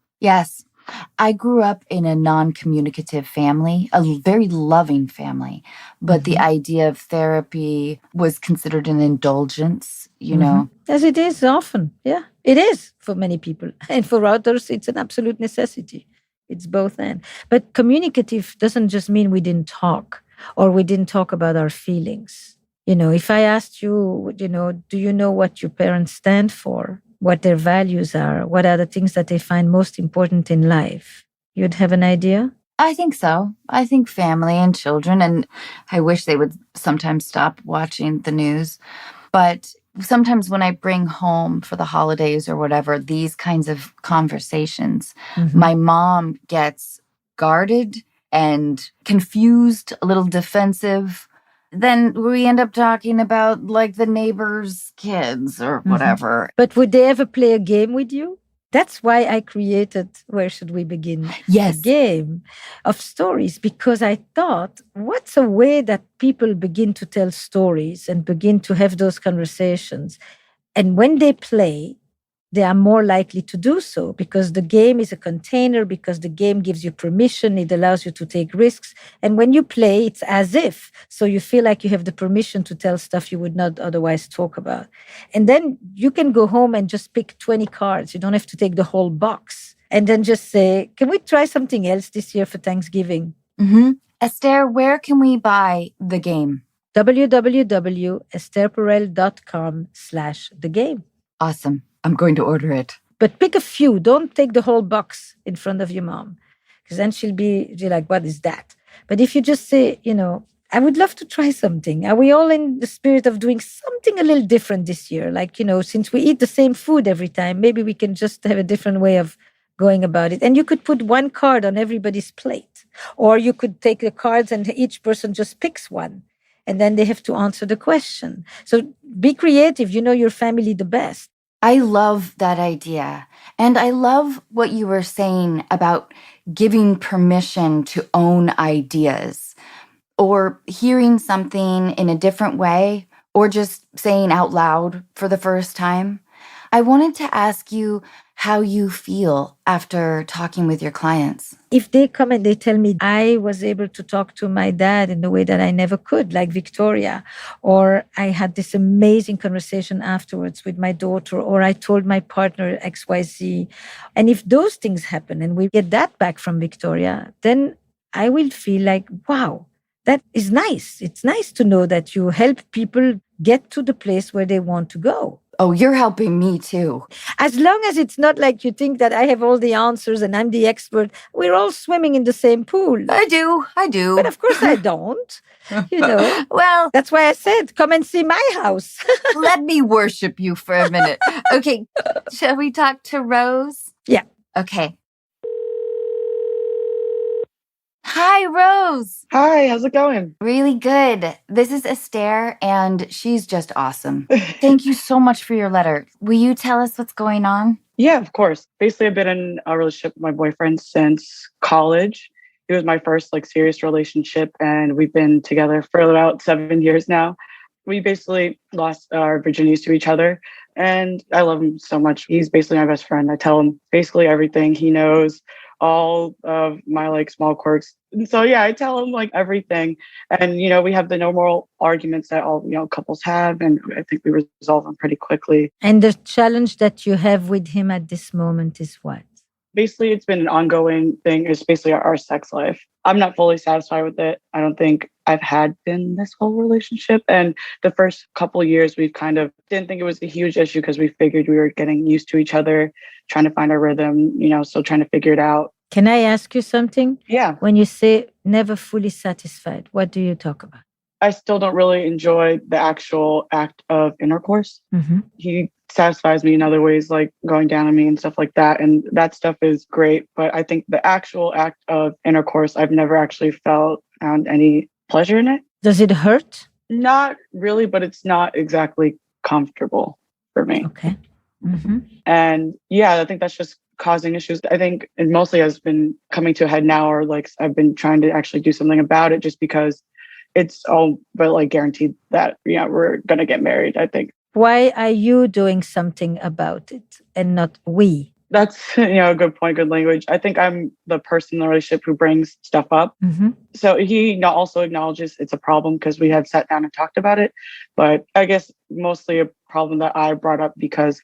I grew up in a non-communicative family, a very loving family, but the idea of therapy was considered an indulgence, you know?
As it is often. Yeah, it is for many people. And for others, it's an absolute necessity. It's both and. But communicative doesn't just mean we didn't talk or we didn't talk about our feelings. You know, if I asked you, you know, do you know what your parents stand for? What their values are? What are the things that they find most important in life? You'd have an idea?
I think so. I think family and children, and I wish they would sometimes stop watching the news. But sometimes when I bring home for the holidays or whatever, these kinds of conversations, my mom gets guarded and confused, a little defensive. Then we end up talking about like the neighbor's kids or whatever.
But would they ever play a game with you? That's why I created Where Should We Begin?
Yes.
A game of stories, because I thought, what's a way that people begin to tell stories and begin to have those conversations? And when they play, they are more likely to do so because the game is a container, because the game gives you permission, it allows you to take risks. And when you play, it's as if. So you feel like you have the permission to tell stuff you would not otherwise talk about. And then you can go home and just pick 20 cards. You don't have to take the whole box. And then just say, can we try something else this year for Thanksgiving?
Esther, where can we buy the game?
www.estherperel.com/thegame.
Awesome. I'm going to order it.
But pick a few. Don't take the whole box in front of your mom, because then she'll be like, what is that? But if you just say, you know, I would love to try something. Are we all in the spirit of doing something a little different this year? Like, you know, since we eat the same food every time, maybe we can just have a different way of going about it. And you could put one card on everybody's plate. Or you could take the cards and each person just picks one. And then they have to answer the question. So be creative. You know your family the best.
I love that idea. And I love what you were saying about giving permission to own ideas or hearing something in a different way or just saying out loud for the first time. I wanted to ask you how you feel after talking with your clients.
If they come and they tell me I was able to talk to my dad in the way that I never could, like Victoria, or I had this amazing conversation afterwards with my daughter, or I told my partner XYZ, and if those things happen and we get that back from Victoria, then I will feel like, wow, that is nice. It's nice to know that you help people get to the place where they want to go.
Oh, you're helping me too.
As long as it's not like you think that I have all the answers and I'm the expert, we're all swimming in the same pool.
I do.
But of course I don't.
Well,
That's why I said, come and see my house.
let me worship you for a minute. Okay, shall we talk to Rose?
Yeah.
Okay. Hi, Rose.
Hi, how's it going?
Really good. This is Esther, and she's just awesome. Thank you so much for your letter. Will you tell us what's going on?
Yeah, of course. Basically, I've been in a relationship with my boyfriend since college. It was my first serious relationship, and we've been together for about 7 years now. We basically lost our virginities to each other, and I love him so much. He's basically my best friend. I tell him basically everything. He knows all of my small quirks. And so yeah, I tell him everything. And we have the normal arguments that all couples have, and I think we resolve them pretty quickly.
And the challenge that you have with him at this moment is what?
Basically, it's been an ongoing thing. It's basically our sex life. I'm not fully satisfied with it. I don't think I've had been this whole relationship. And the first couple of years, we kind of didn't think it was a huge issue because we figured we were getting used to each other, trying to find our rhythm, still trying to figure it out.
Can I ask you something?
Yeah.
When you say never fully satisfied, what do you talk about?
I still don't really enjoy the actual act of intercourse.
Mm-hmm.
He satisfies me in other ways, like going down on me and stuff like that. And that stuff is great. But I think the actual act of intercourse, I've never actually found any pleasure in it.
Does it hurt?
Not really, but it's not exactly comfortable for me.
Okay. Mm-hmm.
And yeah, I think that's just causing issues. I think it mostly has been coming to a head now, or I've been trying to actually do something about it just because it's all but guaranteed that we're going to get married, I think.
Why are you doing something about it and not we?
That's a good point, good language. I think I'm the person in the relationship who brings stuff up.
Mm-hmm.
So he also acknowledges it's a problem because we had sat down and talked about it. But I guess mostly a problem that I brought up because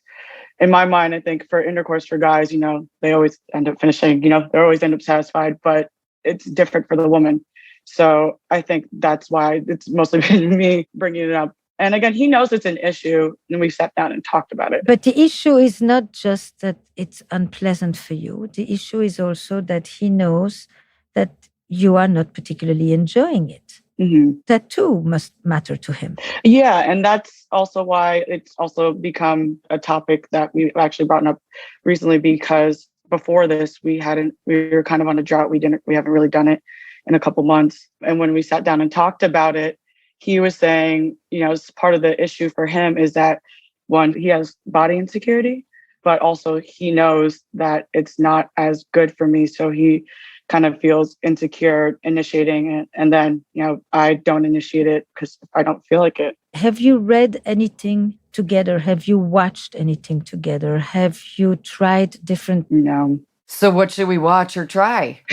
in my mind, I think for intercourse for guys, they always end up finishing, they always end up satisfied, but it's different for the woman. So I think that's why it's mostly been me bringing it up. And again, he knows it's an issue and we sat down and talked about it.
But the issue is not just that it's unpleasant for you. The issue is also that he knows that you are not particularly enjoying it.
Mm-hmm.
That too must matter to him.
Yeah. And that's also why it's also become a topic that we've actually brought up recently, because before this, we were kind of on a drought. We haven't really done it in a couple months. And when we sat down and talked about it, he was saying, part of the issue for him is that one, he has body insecurity, but also he knows that it's not as good for me. So he kind of feels insecure initiating it. And then, I don't initiate it because I don't feel like it.
Have you read anything together? Have you watched anything together? Have you tried different?
No.
So what should we watch or try?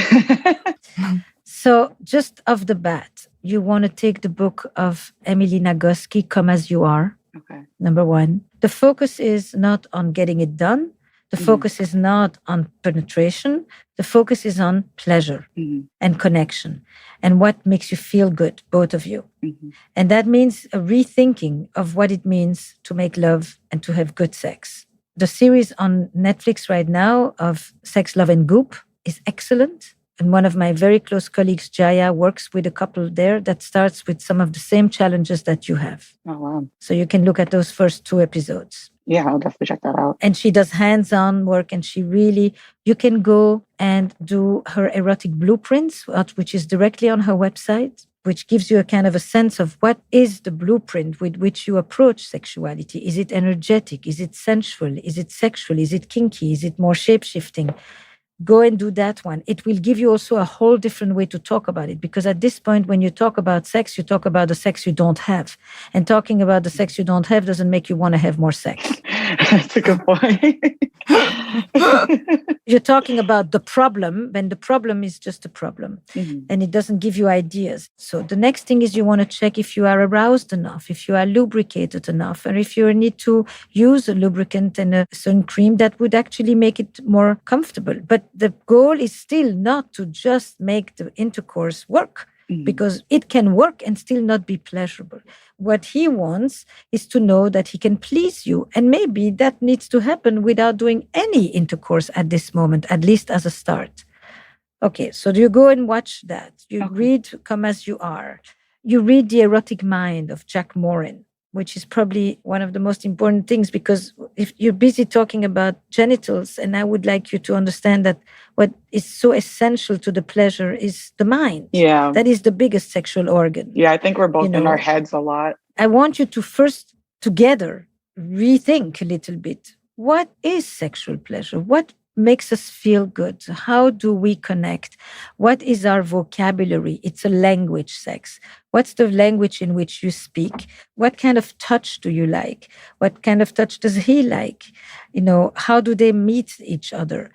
So just off the bat, you want to take the book of Emily Nagoski, Come As You Are.
Okay.
Number one. The focus is not on getting it done. The focus is not on penetration. The focus is on pleasure and connection and what makes you feel good, both of you.
Mm-hmm.
And that means a rethinking of what it means to make love and to have good sex. The series on Netflix right now of Sex, Love and Goop is excellent. And one of my very close colleagues, Jaya, works with a couple there that starts with some of the same challenges that you have.
Oh, wow.
So you can look at those first 2 episodes.
Yeah, I'll definitely check that out.
And she does hands-on work, and you can go and do her erotic blueprints, which is directly on her website, which gives you a kind of a sense of what is the blueprint with which you approach sexuality. Is it energetic? Is it sensual? Is it sexual? Is it kinky? Is it more shape-shifting? Go and do that one. It will give you also a whole different way to talk about it. Because at this point, when you talk about sex, you talk about the sex you don't have. And talking about the sex you don't have doesn't make you want to have more sex.
That's a good point.
You're talking about the problem, when the problem is just a problem.
Mm-hmm.
And it doesn't give you ideas. So the next thing is you want to check if you are aroused enough, if you are lubricated enough, or if you need to use a lubricant and a certain cream that would actually make it more comfortable. But the goal is still not to just make the intercourse work. because it can work and still not be pleasurable. What he wants is to know that he can please you. And maybe that needs to happen without doing any intercourse at this moment, at least as a start. Okay, so you go and watch that. You read Come As You Are. You read The Erotic Mind of Jack Morin, which is probably one of the most important things, because if you're busy talking about genitals, and I would like you to understand that what is so essential to the pleasure is the mind.
Yeah.
That is the biggest sexual organ.
Yeah, I think we're both in our heads a lot.
I want you to first together rethink a little bit. What is sexual pleasure? What makes us feel good? How do we connect? What is our vocabulary? It's a language, sex. What's the language in which you speak? What kind of touch do you like? What kind of touch does he like? How do they meet each other?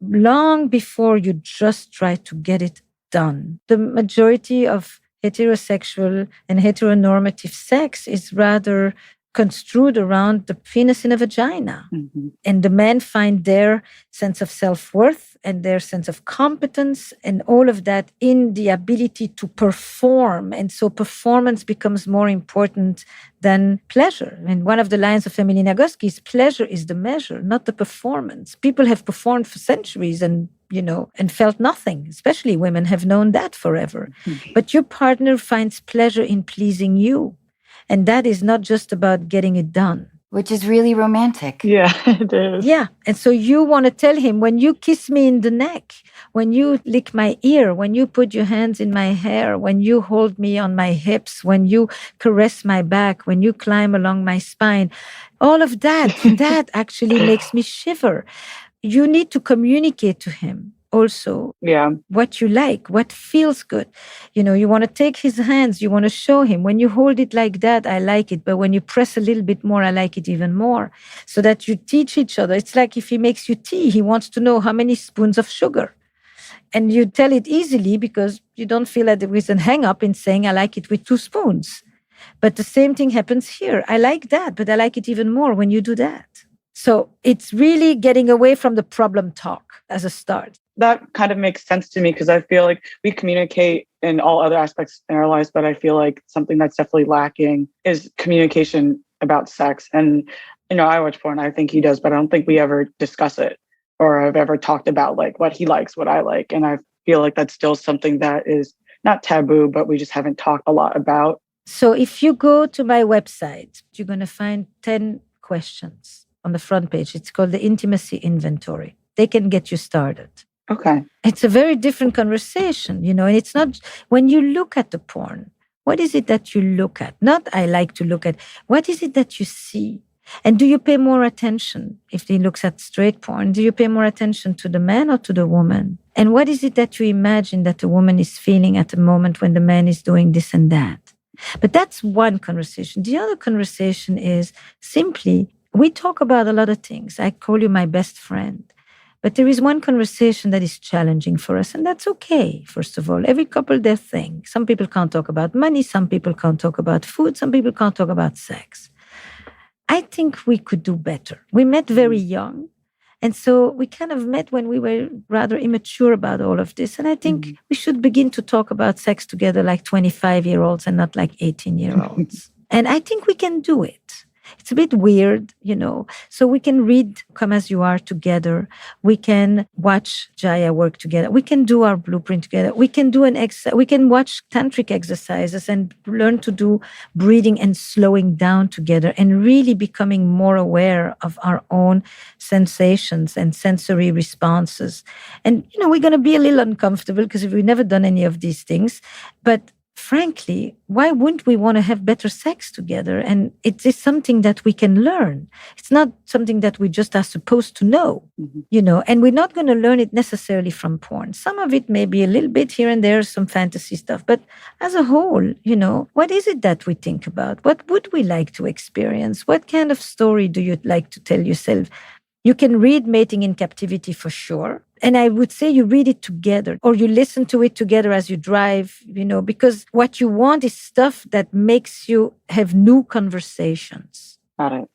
Long before you just try to get it done. The majority of heterosexual and heteronormative sex is rather construed around the penis in a vagina. And the men find their sense of self-worth and their sense of competence and all of that in the ability to perform. And so performance becomes more important than pleasure. And one of the lines of Emily Nagoski is, pleasure is the measure, not the performance. People have performed for centuries and felt nothing. Especially women have known that forever. But your partner finds pleasure in pleasing you. And that is not just about getting it done.
Which is really romantic.
Yeah, it is.
Yeah. And so you want to tell him, when you kiss me in the neck, when you lick my ear, when you put your hands in my hair, when you hold me on my hips, when you caress my back, when you climb along my spine, all of that, that actually makes me shiver. You need to communicate to him also what you like, what feels good. You want to take his hands, you want to show him, when you hold it like that, I like it, but when you press a little bit more, I like it even more, so that you teach each other. It's like if he makes you tea, he wants to know how many spoons of sugar. And you tell it easily because you don't feel that there is a hang up in saying, I like it with 2 spoons. But the same thing happens here. I like that, but I like it even more when you do that. So it's really getting away from the problem talk as a start.
That kind of makes sense to me, because I feel like we communicate in all other aspects in our lives, but I feel like something that's definitely lacking is communication about sex. And, I watch porn, I think he does, but I don't think we ever discuss it or have ever talked about like what he likes, what I like. And I feel like that's still something that is not taboo, but we just haven't talked a lot about.
So if you go to my website, you're going to find 10 questions on the front page. It's called the Intimacy Inventory. They can get you started.
Okay.
It's a very different conversation, and it's not, when you look at the porn, what is it that you look at? Not I like to look at, what is it that you see? And do you pay more attention if he looks at straight porn? Do you pay more attention to the man or to the woman? And what is it that you imagine that the woman is feeling at the moment when the man is doing this and that? But that's one conversation. The other conversation is simply, we talk about a lot of things. I call you my best friend. But there is one conversation that is challenging for us, and that's okay, first of all. Every couple, their thing. Some people can't talk about money, some people can't talk about food, some people can't talk about sex. I think we could do better. We met very young, and so we kind of met when we were rather immature about all of this. And I think we should begin to talk about sex together like 25-year-olds and not like 18-year-olds. And I think we can do it. It's a bit weird, So we can read Come As You Are together. We can watch Jaya work together. We can do our blueprint together. We can do we can watch tantric exercises and learn to do breathing and slowing down together and really becoming more aware of our own sensations and sensory responses. And, we're going to be a little uncomfortable because we've never done any of these things. But frankly, why wouldn't we want to have better sex together? And it is something that we can learn. It's not something that we just are supposed to know, and we're not going to learn it necessarily from porn. Some of it may be a little bit here and there, some fantasy stuff. But as a whole, what is it that we think about? What would we like to experience? What kind of story do you like to tell yourself? You can read Mating in Captivity for sure. And I would say you read it together or you listen to it together as you drive, because what you want is stuff that makes you have new conversations.
Got it.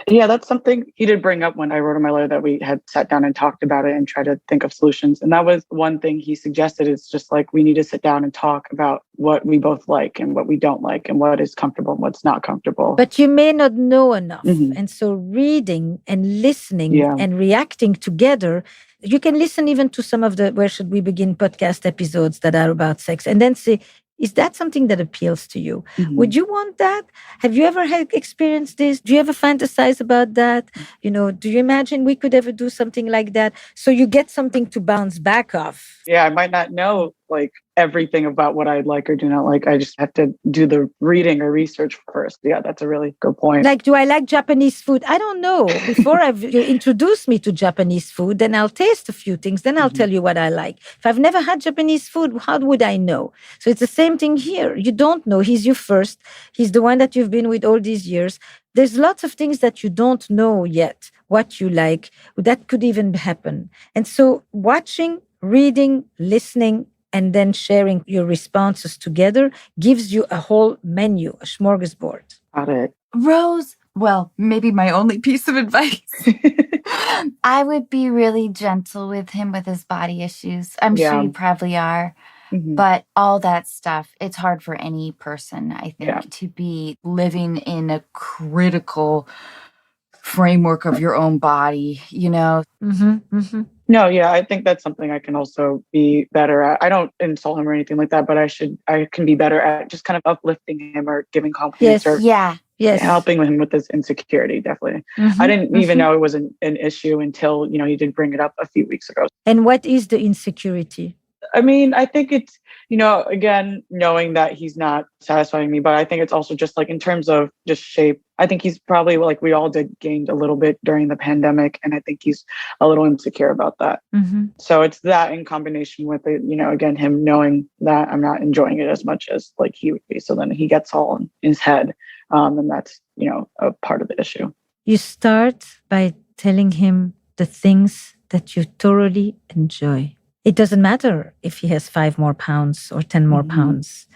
Yeah, that's something he did bring up when I wrote in my letter, that we had sat down and talked about it and tried to think of solutions. And that was one thing he suggested. It's just like, we need to sit down and talk about what we both like and what we don't like and what is comfortable and what's not comfortable.
But you may not know enough.
Mhm.
And so reading and listening
Yeah.
and reacting together, you can listen even to some of the Where Should We Begin podcast episodes that are about sex, and then say, is that something that appeals to you?
Mhm.
Would you want that? Have you ever had experienced this? Do you ever fantasize about that? Do you imagine we could ever do something like that? So you get something to bounce back off.
Yeah, I might not know like everything about what I like or do not like. I just have to do the reading or research first. Yeah, that's a really good point.
Like, do I like Japanese food? I don't know. Before you introduce me to Japanese food, then I'll taste a few things. Then I'll tell you what I like. If I've never had Japanese food, how would I know? So it's the same thing here. You don't know. He's you first. He's the one that you've been with all these years. There's lots of things that you don't know yet, what you like. That could even happen. And so watching, reading, listening, and then sharing your responses together gives you a whole menu, a smorgasbord.
Got it.
Rose, well, maybe my only piece of advice. I would be really gentle with him with his body issues. I'm sure you probably are.
Mhm.
But all that stuff, it's hard for any person, I think,
Yeah.
to be living in a critical framework of your own body,
Mm-hmm, mm-hmm.
No, yeah, I think that's something I can also be better at. I don't insult him or anything like that, but I can be better at just kind of uplifting him or giving compliments or
Yeah.
Yes.
helping him with his insecurity, definitely.
Mhm,
I didn't even
mhm.
know it was an issue until, he did bring it up a few weeks ago.
And what is the insecurity?
I mean, I think it's, again, knowing that he's not satisfying me, but I think it's also just like in terms of just shape. I think he's probably, like we all did, gained a little bit during the pandemic. And I think he's a little insecure about that.
Mm-hmm.
So it's that in combination with it, again, him knowing that I'm not enjoying it as much as like he would be. So then he gets all in his head. And that's, a part of the issue.
You start by telling him the things that you thoroughly enjoy. It doesn't matter if he has 5 more pounds or 10 more pounds.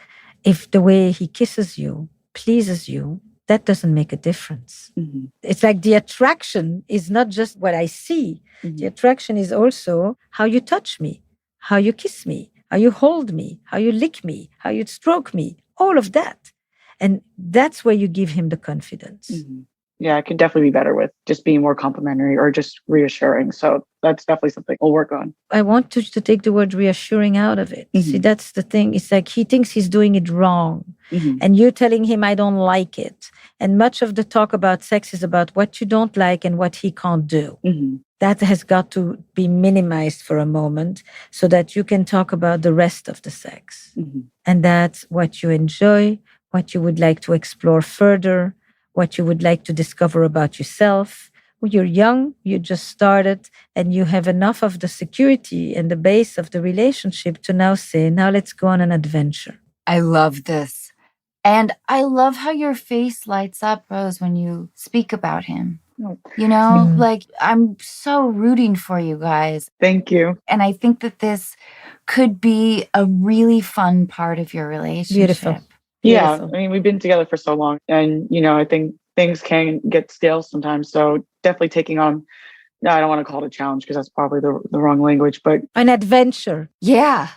If the way he kisses you pleases you, that doesn't make a difference.
Mm-hmm.
It's like the attraction is not just what I see.
Mm-hmm.
The attraction is also how you touch me, how you kiss me, how you hold me, how you lick me, how you stroke me, all of that. And that's where you give him the confidence.
Mm-hmm. Yeah, I could definitely be better with just being more complimentary or just reassuring. So that's definitely something we'll work on.
I want to take the word reassuring out of it.
Mm-hmm.
See, that's the thing. It's like he thinks he's doing it wrong.
Mm-hmm.
And you're telling him, I don't like it. And much of the talk about sex is about what you don't like and what he can't do.
Mm-hmm.
That has got to be minimized for a moment so that you can talk about the rest of the sex.
Mm-hmm.
And that's what you enjoy, what you would like to explore further, what you would like to discover about yourself. When you're young, you just started, and you have enough of the security and the base of the relationship to now say, now let's go on an adventure.
I love this. And I love how your face lights up, Rose, when you speak about him. Like, I'm so rooting for you guys.
Thank you.
And I think that this could be a really fun part of your relationship.
Beautiful.
Yeah,
Beautiful.
I mean, we've been together for so long, and I think things can get stale sometimes. So definitely taking on, no, I don't want to call it a challenge because that's probably the wrong language, but
An adventure.
Yeah.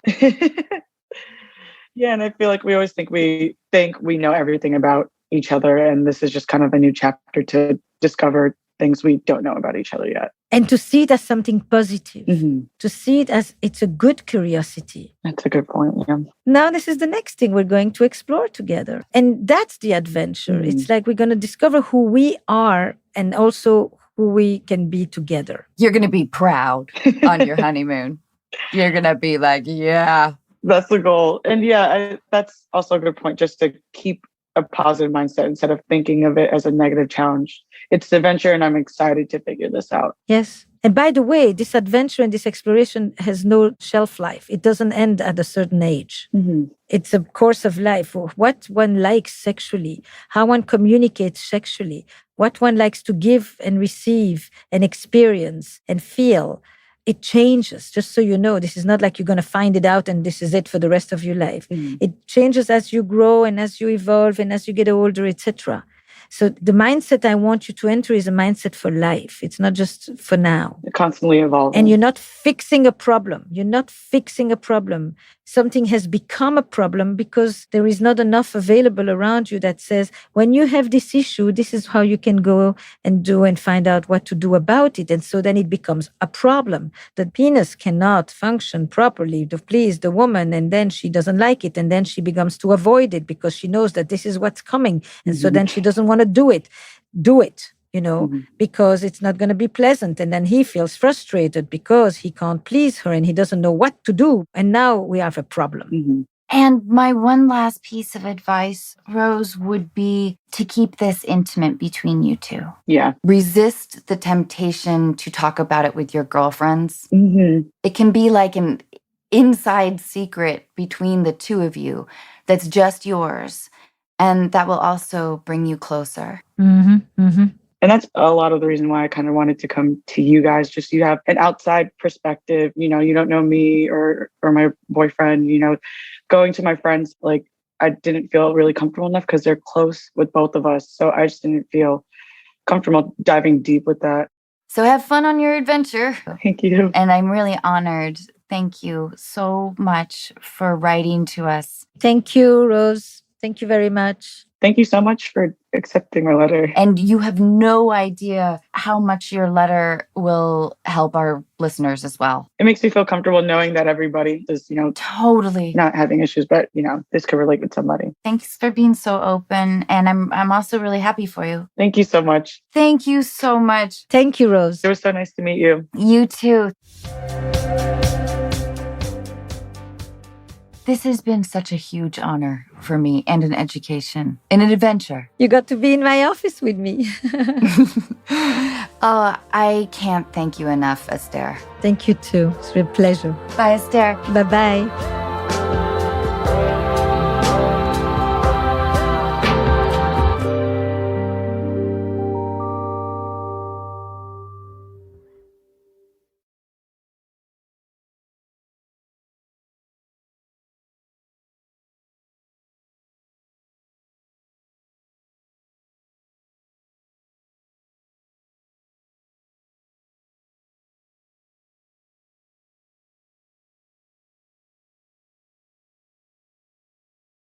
yeah. And I feel like we always think we know everything about each other, and this is just kind of a new chapter to discover things we don't know about each other yet.
And to see it as something positive,
Mm-hmm.
to see it as it's a good curiosity.
That's a good point. Yeah.
Now, this is the next thing we're going to explore together. And that's the adventure.
Mm.
It's like we're going to discover who we are and also who we can be together.
You're going to be proud on your honeymoon. You're going to be like, yeah.
That's the goal. And yeah, that's also a good point, just to keep a positive mindset instead of thinking of it as a negative challenge. It's an adventure, and I'm excited to figure this out.
Yes. And by the way, this adventure and this exploration has no shelf life. It doesn't end at a certain age.
Mm-hmm.
It's a course of life. What one likes sexually, how one communicates sexually, what one likes to give and receive and experience and feel. It changes, just so you know. This is not like you're going to find it out and this is it for the rest of your life.
Mm-hmm.
It changes as you grow and as you evolve and as you get older, etc. So the mindset I want you to enter is a mindset for life. It's not just for now.
They're constantly evolving.
And you're not fixing a problem. You're not fixing a problem. Something has become a problem because there is not enough available around you that says, when you have this issue, this is how you can go and do and find out what to do about it. And so then it becomes a problem. The penis cannot function properly to please the woman, and then she doesn't like it, and then she begins to avoid it because she knows that this is what's coming. And so then she doesn't want to do it. Do it. Because it's not going to be pleasant. And then he feels frustrated because he can't please her and he doesn't know what to do. And now we have a problem.
And my one last piece of advice, Rose, would be to keep this intimate between you two.
Yeah.
Resist the temptation to talk about it with your girlfriends. It can be like an inside secret between the two of you that's just yours. And that will also bring you closer.
And that's a lot of the reason why I kind of wanted to come to you guys. Just you have an outside perspective. You don't know me or my boyfriend. Going to my friends, like I didn't feel really comfortable enough because they're close with both of us. So I just didn't feel comfortable diving deep with that.
So have fun on your adventure.
Thank you.
And I'm really honored. Thank you so much for writing to us.
Thank you, Rose. Thank you very much.
Thank you so much for accepting my letter.
And you have no idea how much your letter will help our listeners as well.
It makes me feel comfortable knowing that everybody is,
totally
not having issues, but, this could relate with somebody.
Thanks for being so open. And I'm also really happy for you.
Thank you so much.
Thank you so much.
Thank you, Rose.
It was so nice to meet you.
You too. This has been such a huge honor for me and an education and an adventure.
You got to be in my office with me.
Oh, I can't thank you enough, Esther.
Thank you too. It's a real pleasure.
Bye, Esther.
Bye-bye.